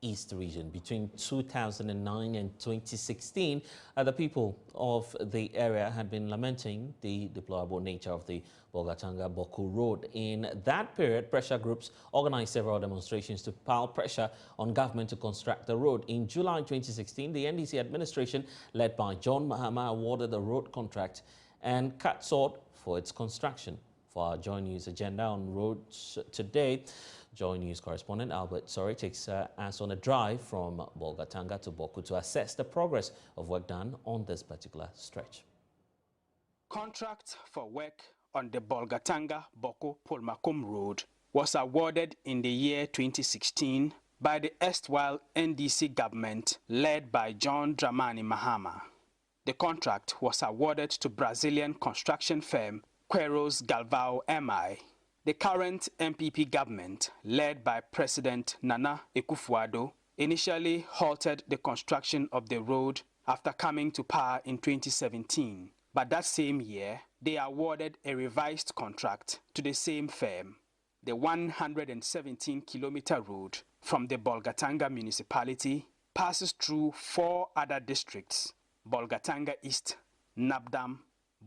East region. Between 2009 and 2016, the people of the area had been lamenting the deplorable nature of the Bolgatanga Bawku road. In that period, pressure groups organized several demonstrations to pile pressure on government to construct the road. In July 2016, the NDC administration, led by John Mahama, awarded the road contract and cut short for its construction. For our Joy News agenda on roads today, Joy News correspondent Albert Sorry takes us on a drive from Bolgatanga to Bawku to assess the progress of work done on this particular stretch. Contract for work on the Bolgatanga Bawku Pulmakum Road was awarded in the year 2016 by the erstwhile NDC government led by John Dramani Mahama. The contract was awarded to Brazilian construction firm Queiroz Galvao MI. The current MPP government, led by President Nana Akufo-Addo, initially halted the construction of the road after coming to power in 2017. But that same year, they awarded a revised contract to the same firm. The 117-kilometer road from the Bolgatanga municipality passes through 4 other districts: Bolgatanga East, Nabdam,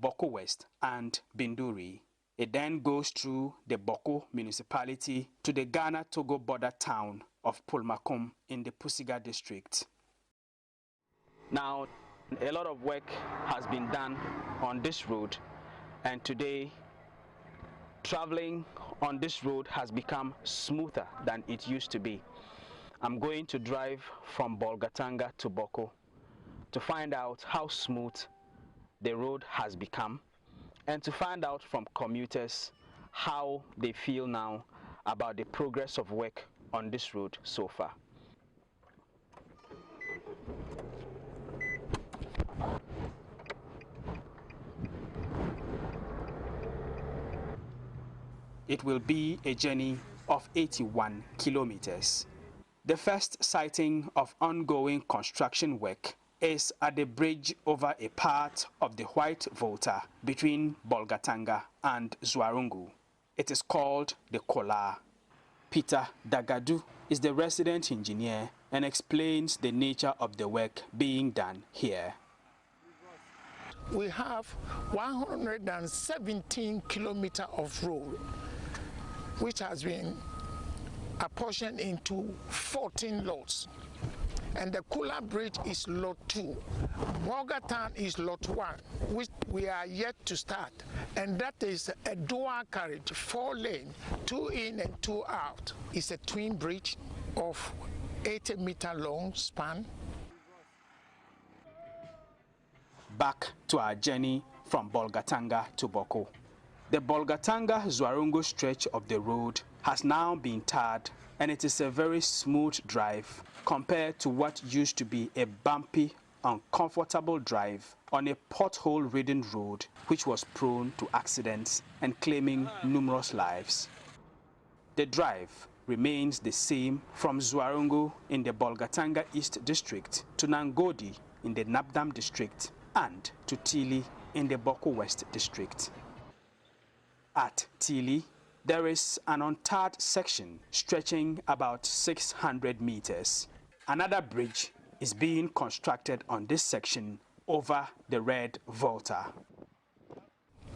Bawku West, and Binduri. It then goes through the Bawku municipality to the Ghana-Togo border town of Pulmakum in the Pusiga district. Now, a lot of work has been done on this road, and today, traveling on this road has become smoother than it used to be. I'm going to drive from Bolgatanga to Bawku to find out how smooth the road has become, and to find out from commuters how they feel now about the progress of work on this road so far. It will be a journey of 81 kilometers. The first sighting of ongoing construction work is at the bridge over a part of the White Volta between Bolgatanga and Zwarungu. It is called the Kola. Peter Dagadu is the resident engineer and explains the nature of the work being done here. We have 117 kilometers of road, which has been apportioned into 14 lots. And the Kula Bridge is lot 2. Bolgatan is lot 1, which we are yet to start. And that is a dual carriage, 4 lane, 2 in and 2 out. It's a twin bridge of 80-meter long span. Back to our journey from Bolgatanga to Bawku. The Bolgatanga-Zwarungu stretch of the road has now been tarred, and it is a very smooth drive compared to what used to be a bumpy, uncomfortable drive on a pothole-ridden road which was prone to accidents and claiming numerous lives. The drive remains the same from Zwarungu in the Bolgatanga East district to Nangodi in the Nabdam district and to Tili in the Bawku West district. At Tili, there is an untarred section stretching about 600 meters. Another bridge is being constructed on this section over the Red Volta.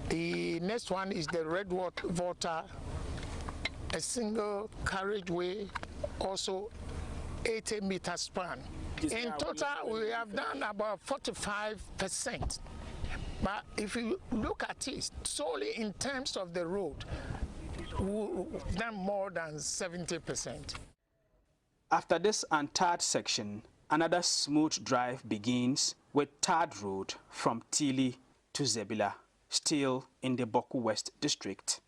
The next one is the Red Volta, a single carriageway, also 80-meter span. In total, we have done about 45%. But if you look at it solely in terms of the road, we've done more than 70%. After this untarred section, another smooth drive begins with tarred road from Tili to Zebila, still in the Bawku West district.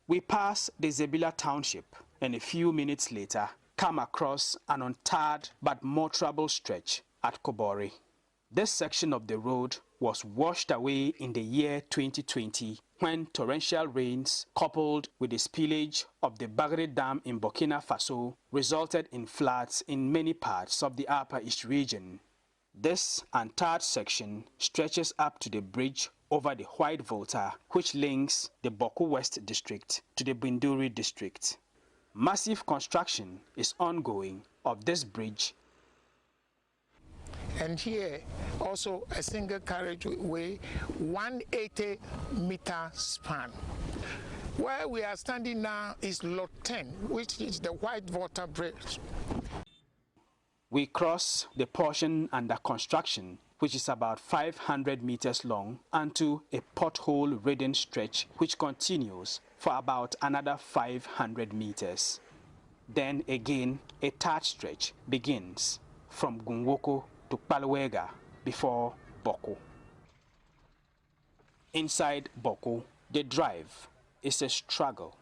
We pass the Zebila township and a few minutes later come across an untarred but more troubled stretch at Kobori. This section of the road was washed away in the year 2020 when torrential rains coupled with the spillage of the Bagre Dam in Burkina Faso resulted in floods in many parts of the Upper East region. This untarred section stretches up to the bridge over the White Volta, which links the Bawku West district to the Binduri district. massive construction is ongoing of this bridge. And here also a single carriageway, 180-meter span. Where we are standing now is Lot 10, which is the White Water Bridge. We cross the portion under construction, which is about 500 meters long, onto a pothole-ridden stretch which continues for about another 500 meters. Then again, a third stretch begins from Gunwoko to Palwega before Bawku. Inside Bawku, the drive is a struggle.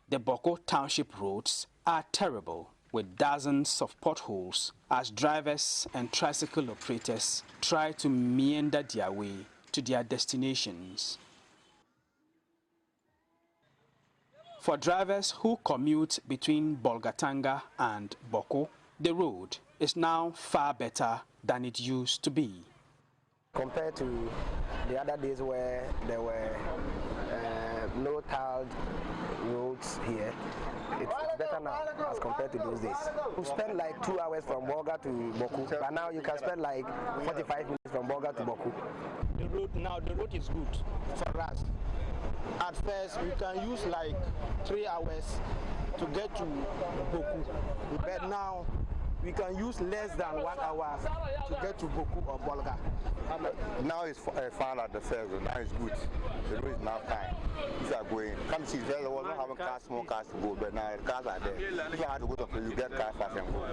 The Bawku Township roads are terrible, with dozens of potholes as drivers and tricycle operators try to meander their way to their destinations. For drivers who commute between Bolgatanga and Bawku, the road is now far better than it used to be. Compared to the other days where there were no tiled roads here, it's better now as compared to those days. You spend like 2 hours from Bolga to Bawku, but now you can spend like 45 minutes from Bolga to Bawku. The road is good for us. At first, we can use like 3 hours to get to Bawku, but now we can use less than 1 hour to get to Bawku or Bolga. Now it's far at the first, now it's good. The road is now fine. If you are going, come see, there was not having cars, small cars to go, but now the cars are there. If you have to go to place, you get cars fast and go.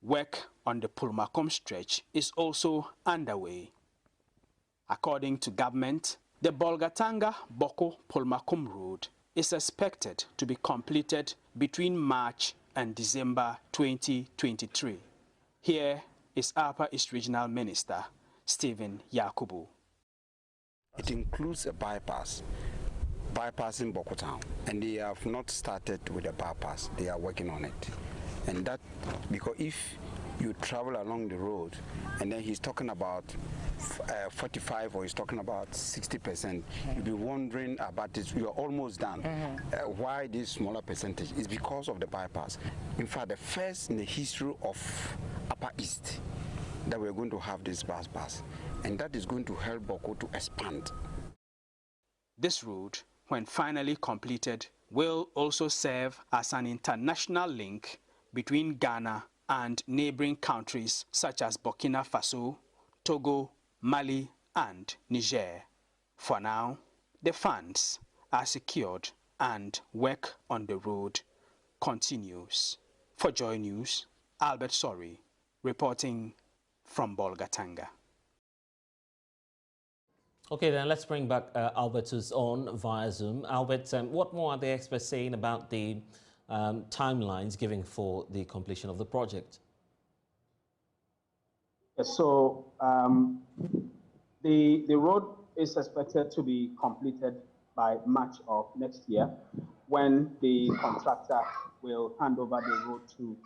Work on the Pulmakom stretch is also underway. According to government, the Bolgatanga Bawku Pulmakom road is expected to be completed between March and December 2023. Here is Upper East Regional Minister Stephen Yakubu. It includes a bypass, bypassing Bawku town, and they have not started with the bypass. They are working on it, and that because if you travel along the road, and then he's talking about 45 or he's talking about 60%, you'll be wondering about this. You are almost done. Why this smaller percentage? Is because of the bypass. In fact, the first in the history of Upper East that we're going to have this bypass, and that is going to help Bawku to expand. This road, when finally completed, will also serve as an international link between Ghana and neighboring countries such as Burkina Faso, Togo, Mali, and Niger. For now, the funds are secured and work on the road continues. For Joy News, Albert Sori, reporting from Bolgatanga. Okay, then let's bring back Albert, who's on via Zoom. Albert, what more are the experts saying about the timelines given for the completion of the project? So the road is expected to be completed by March of next year, when the contractor will hand over the road to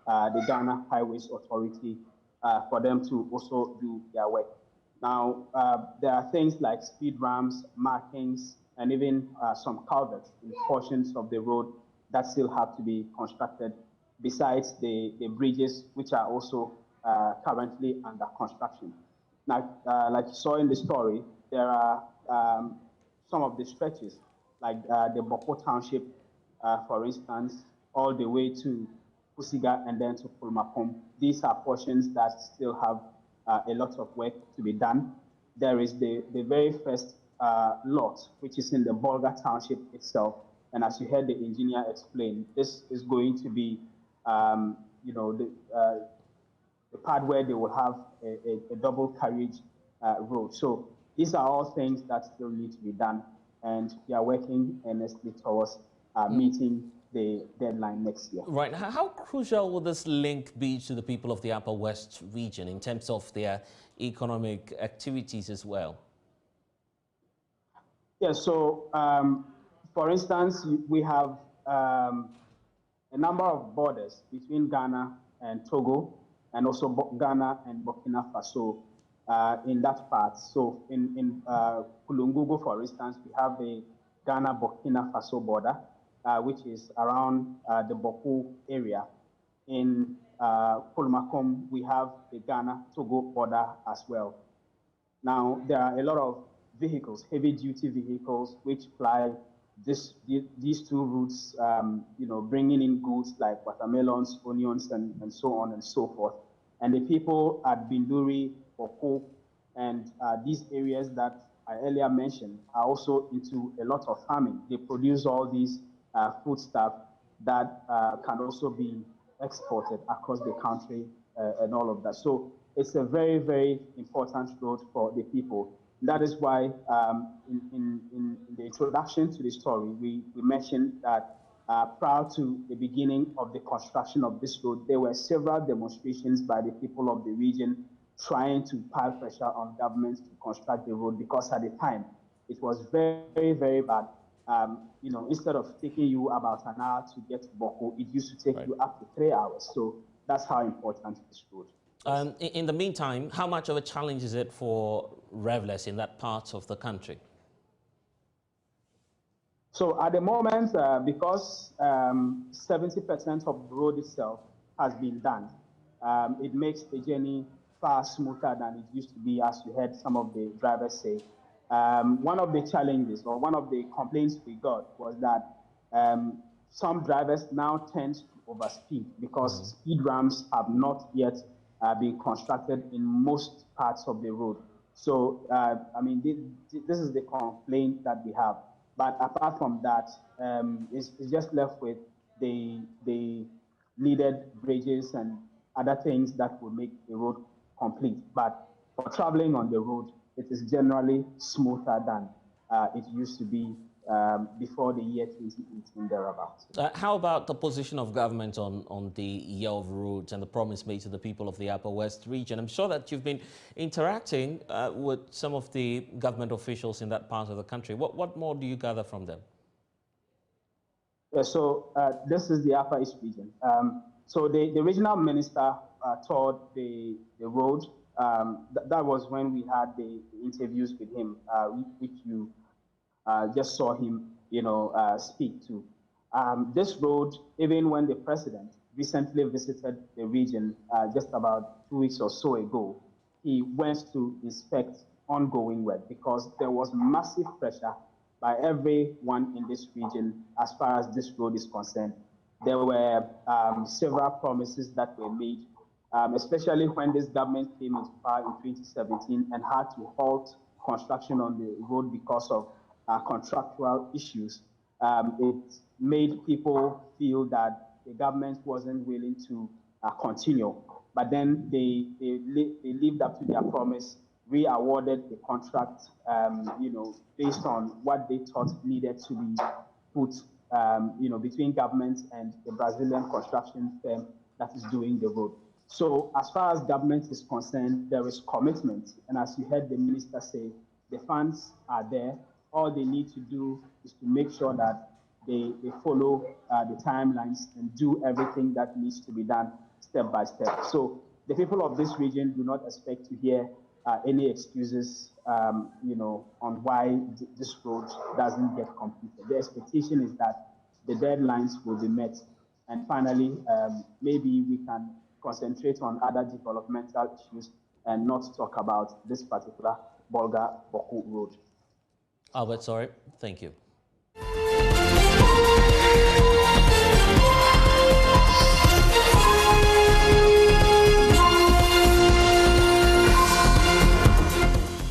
the Ghana Highways Authority for them to also do their work. Now, there are things like speed ramps, markings, and even some culverts in portions of the road that still have to be constructed, besides the bridges, which are also currently under construction. Now, like you saw in the story, there are some of the stretches, like the Bawku Township, for instance, all the way to Pusiga and then to Pulmakom. These are portions that still have a lot of work to be done. There is the very first lot, which is in the Bolga Township itself. And as you heard the engineer explain, this is going to be, you know, the part where they will have a double carriage road. So these are all things that still need to be done, and we are working earnestly towards meeting the deadline next year. Right. How crucial will this link be to the people of the Upper West region in terms of their economic activities as well? Yeah, so for instance, we have a number of borders between Ghana and Togo, and also Ghana and Burkina Faso in that part. So in Kulungugu, for instance, we have the Ghana-Burkina Faso border. which is around the Bawku area. In Pulmakom, we have the Ghana-Togo border as well. Now, there are a lot of vehicles, heavy-duty vehicles, which ply these two routes, bringing in goods like watermelons, onions, and so on and so forth. And the people at Binduri, Bawku, and these areas that I earlier mentioned are also into a lot of farming. They produce all these foodstuff that can also be exported across the country and all of that. So it's a very, very important road for the people. That is why in the introduction to the story, we mentioned that prior to the beginning of the construction of this road, there were several demonstrations by the people of the region trying to pile pressure on governments to construct the road, because at the time it was very, very bad. Instead of taking you about an hour to get to Bawku, it used to take you up to 3 hours. So that's how important this road is. In the meantime, how much of a challenge is it for revelers in that part of the country? So at the moment, because 70% of the road itself has been done, it makes the journey far smoother than it used to be, as you heard some of the drivers say. One of the challenges or one of the complaints we got was that some drivers now tend to overspeed because speed ramps have not yet been constructed in most parts of the road. So, this is the complaint that we have. But apart from that, it's just left with the needed bridges and other things that will make the road complete. But for traveling on the road, it is generally smoother than it used to be before the year 2018 thereabouts. How about the position of government on the year of roads and the promise made to the people of the Upper West region? I'm sure that you've been interacting with some of the government officials in that part of the country. What more do you gather from them? So this is the Upper East region. So the regional minister toured the road. That was when we had the interviews with him, which you just saw him, speak to. This road, even when the president recently visited the region just about 2 weeks or so ago, he went to inspect ongoing work because there was massive pressure by everyone in this region as far as this road is concerned. There were several promises that were made, especially when this government came into power in 2017 and had to halt construction on the road because of contractual issues. It made people feel that the government wasn't willing to continue. But then they lived up to their promise, re-awarded the contract, based on what they thought needed to be put, between government and the Brazilian construction firm that is doing the road. So as far as government is concerned, there is commitment. And as you heard the minister say, the funds are there. All they need to do is to make sure that they follow the timelines and do everything that needs to be done step by step. So the people of this region do not expect to hear any excuses, on why this road doesn't get completed. The expectation is that the deadlines will be met. And finally, maybe we can concentrate on other developmental issues and not talk about this particular Bolga Bawku road. Albert, sorry. Thank you.